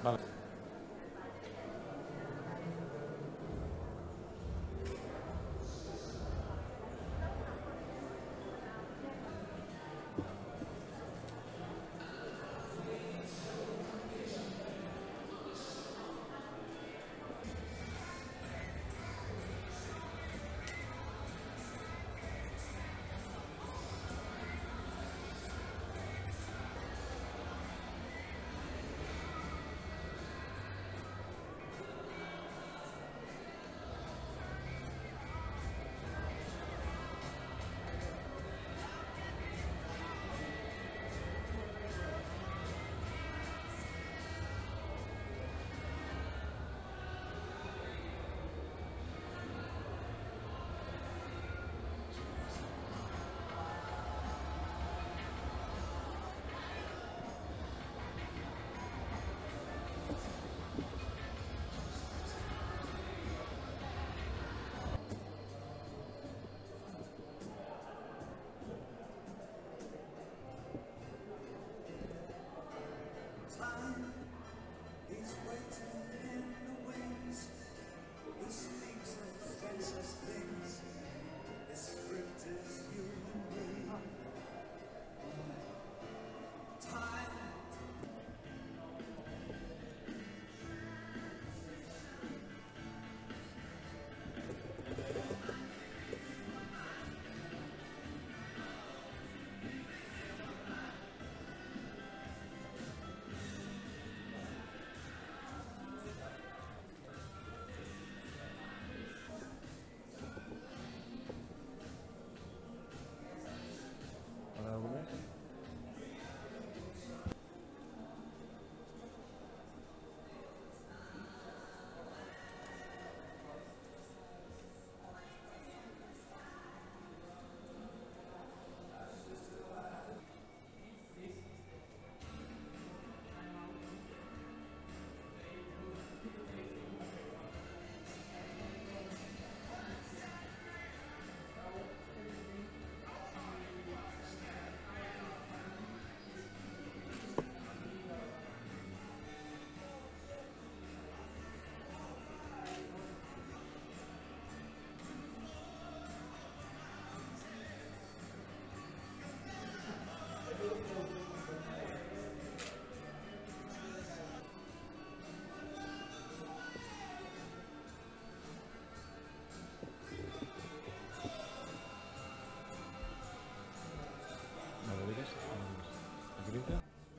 Vale.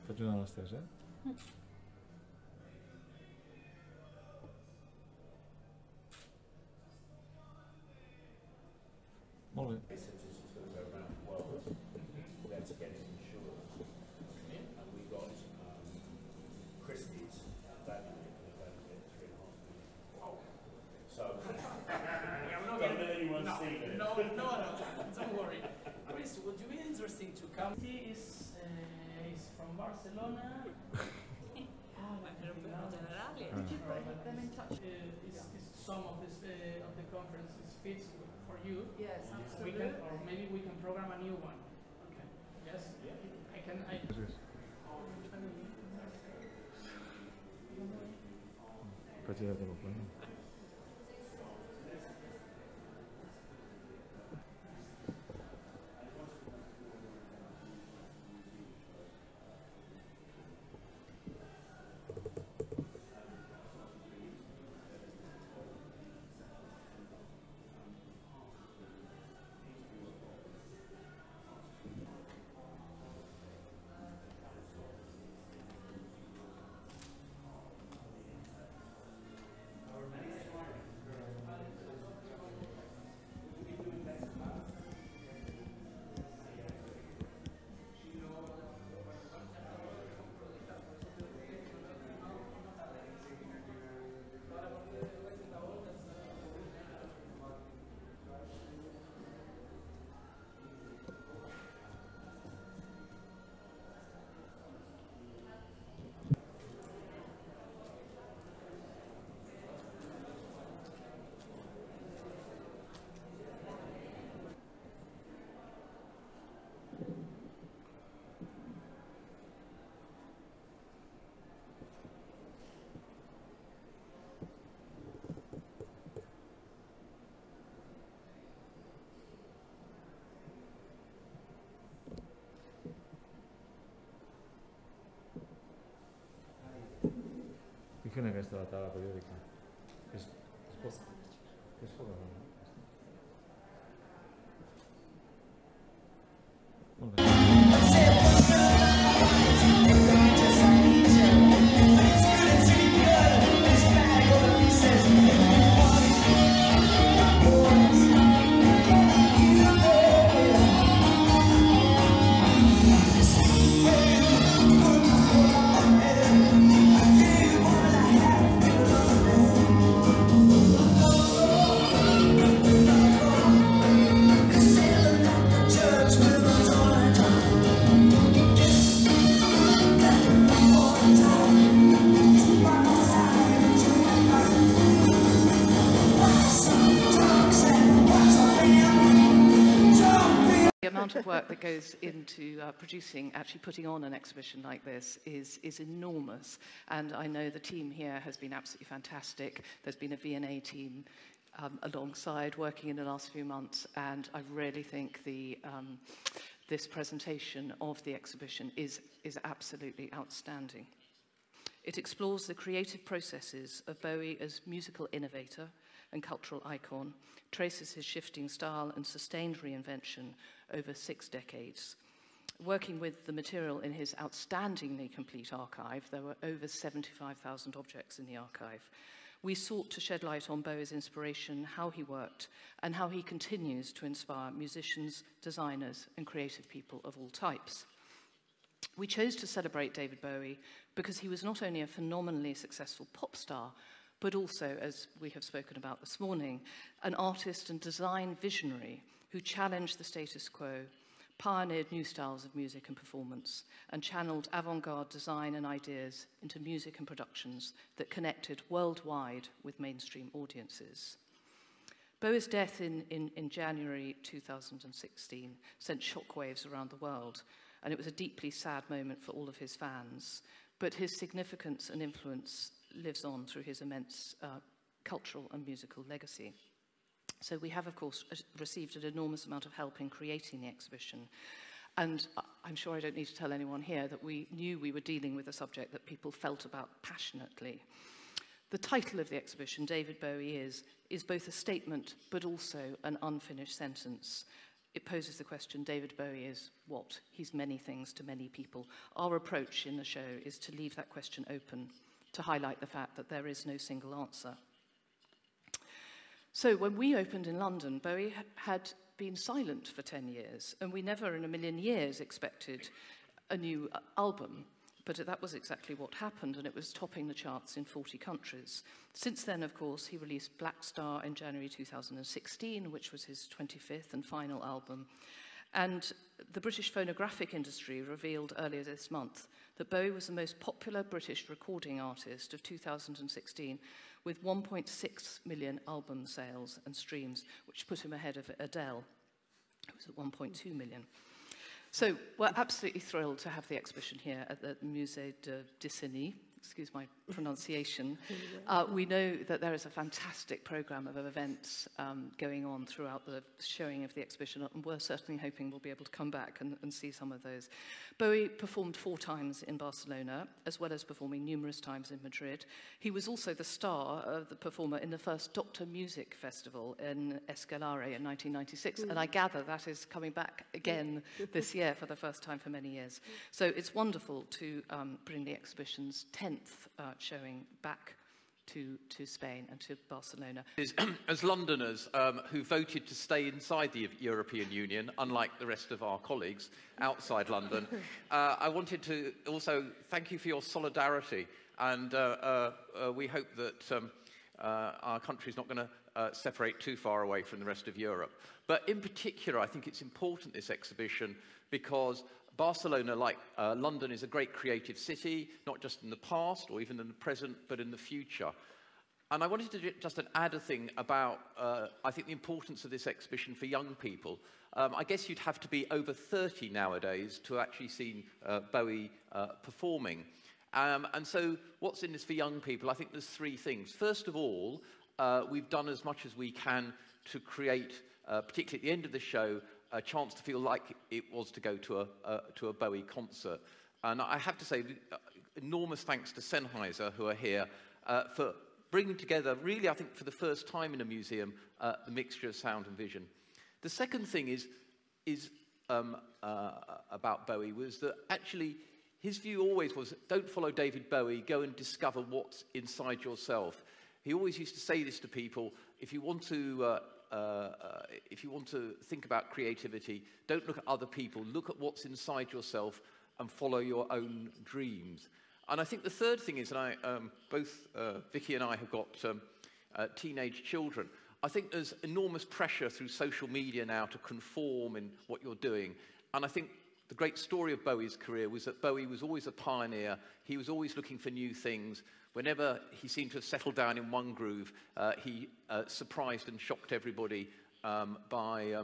Faig una de les tres, Molt bé. No, don't worry. Chris, would you be interesting to come? He is from Barcelona. Did you put them in touch? Some of the conferences fits for you. Yes, absolutely. Or maybe we can program a new one. Okay. Yes. I can. Faig ja de l'open. Our fina aquesta la tala periòdica. És poca, no? Molt bé. Of work that goes into actually putting on an exhibition like this is enormous, and I know the team here has been absolutely fantastic. There's been a V&A team alongside working in the last few months, and I really think this presentation of the exhibition is absolutely outstanding. It explores the creative processes of Bowie as musical innovator and cultural icon, traces his shifting style and sustained reinvention over 6 decades. Working with the material in his outstandingly complete archive, there were over 75,000 objects in the archive. We sought to shed light on Bowie's inspiration, how he worked, and how he continues to inspire musicians, designers, and creative people of all types. We chose to celebrate David Bowie because he was not only a phenomenally successful pop star, but also, as we have spoken about this morning, an artist and design visionary who challenged the status quo, pioneered new styles of music and performance, and channeled avant-garde design and ideas into music and productions that connected worldwide with mainstream audiences. Bowie's death in January 2016 sent shockwaves around the world, and it was a deeply sad moment for all of his fans. But his significance and influence lives on through his immense cultural and musical legacy. So we have, of course, received an enormous amount of help in creating the exhibition. And I'm sure I don't need to tell anyone here that we knew we were dealing with a subject that people felt about passionately. The title of the exhibition, David Bowie is both a statement but also an unfinished sentence. It poses the question, David Bowie is what? He's many things to many people. Our approach in the show is to leave that question open, to highlight the fact that there is no single answer. So when we opened in London, Bowie had been silent for 10 years, and we never in a million years expected a new album. But that was exactly what happened, and it was topping the charts in 40 countries. Since then, of course, he released Black Star in January 2016, which was his 25th and final album. And the British phonographic industry revealed earlier this month that Bowie was the most popular British recording artist of 2016, with 1.6 million album sales and streams, which put him ahead of Adele, who was at 1.2 million. So we're absolutely thrilled to have the exhibition here at the Musée d'Orsay, excuse my pronunciation. We know that there is a fantastic programme of events going on throughout the showing of the exhibition, and we're certainly hoping we'll be able to come back and see some of those. Bowie performed 4 times in Barcelona, as well as performing numerous times in Madrid. He was also the star of the performer in the first Doctor Music Festival in Escalare in 1996, and I gather that is coming back again this year for the first time for many years. So it's wonderful to bring the exhibition's 10th showing back to Spain and to Barcelona. As Londoners who voted to stay inside the European Union, unlike the rest of our colleagues outside London, I wanted to also thank you for your solidarity, and we hope that our country is not going to separate too far away from the rest of Europe. But in particular, I think it's important, this exhibition, because Barcelona, like London, is a great creative city, not just in the past or even in the present, but in the future. And I wanted to just add a thing about, I think, the importance of this exhibition for young people. I guess you'd have to be over 30 nowadays to actually see Bowie performing. And so what's in this for young people? I think there's 3 things. First of all, we've done as much as we can to create, particularly at the end of the show, a chance to feel like it was to go to a Bowie concert. And I have to say, enormous thanks to Sennheiser, who are here, for bringing together, really, I think, for the first time in a museum, the mixture of sound and vision. The second thing about Bowie was that actually his view always was, don't follow David Bowie, go and discover what's inside yourself. He always used to say this to people, if you want to think about creativity, don't look at other people, look at what's inside yourself and follow your own dreams. And I think the third thing is, and both Vicky and I have got teenage children, I think there's enormous pressure through social media now to conform in what you're doing. And I think the great story of Bowie's career was that Bowie was always a pioneer. He was always looking for new things. Whenever he seemed to have settled down in one groove, he surprised and shocked everybody by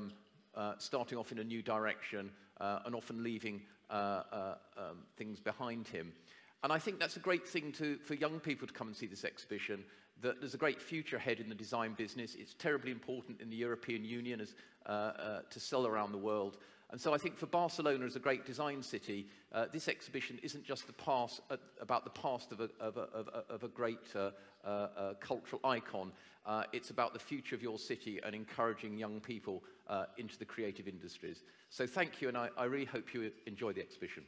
starting off in a new direction and often leaving things behind him. And I think that's a great thing for young people to come and see this exhibition, that there's a great future ahead in the design business. It's terribly important in the European Union to sell around the world. And so I think for Barcelona as a great design city, this exhibition isn't just about the past of a great cultural icon. It's about the future of your city and encouraging young people into the creative industries. So thank you, and I really hope you enjoy the exhibition.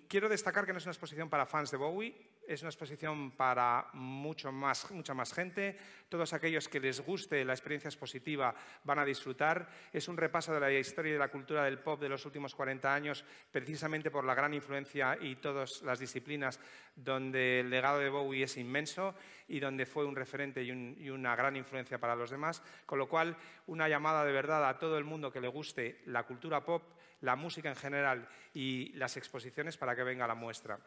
Quiero destacar que no es una exposición para fans de Bowie, es una exposición para mucha más gente. Todos aquellos que les guste la experiencia expositiva van a disfrutar. Es un repaso de la historia y de la cultura del pop de los últimos 40 años, precisamente por la gran influencia y todas las disciplinas donde el legado de Bowie es inmenso y donde fue un referente y una gran influencia para los demás. Con lo cual, una llamada de verdad a todo el mundo que le guste la cultura pop, la música en general y las exposiciones para que venga a la muestra.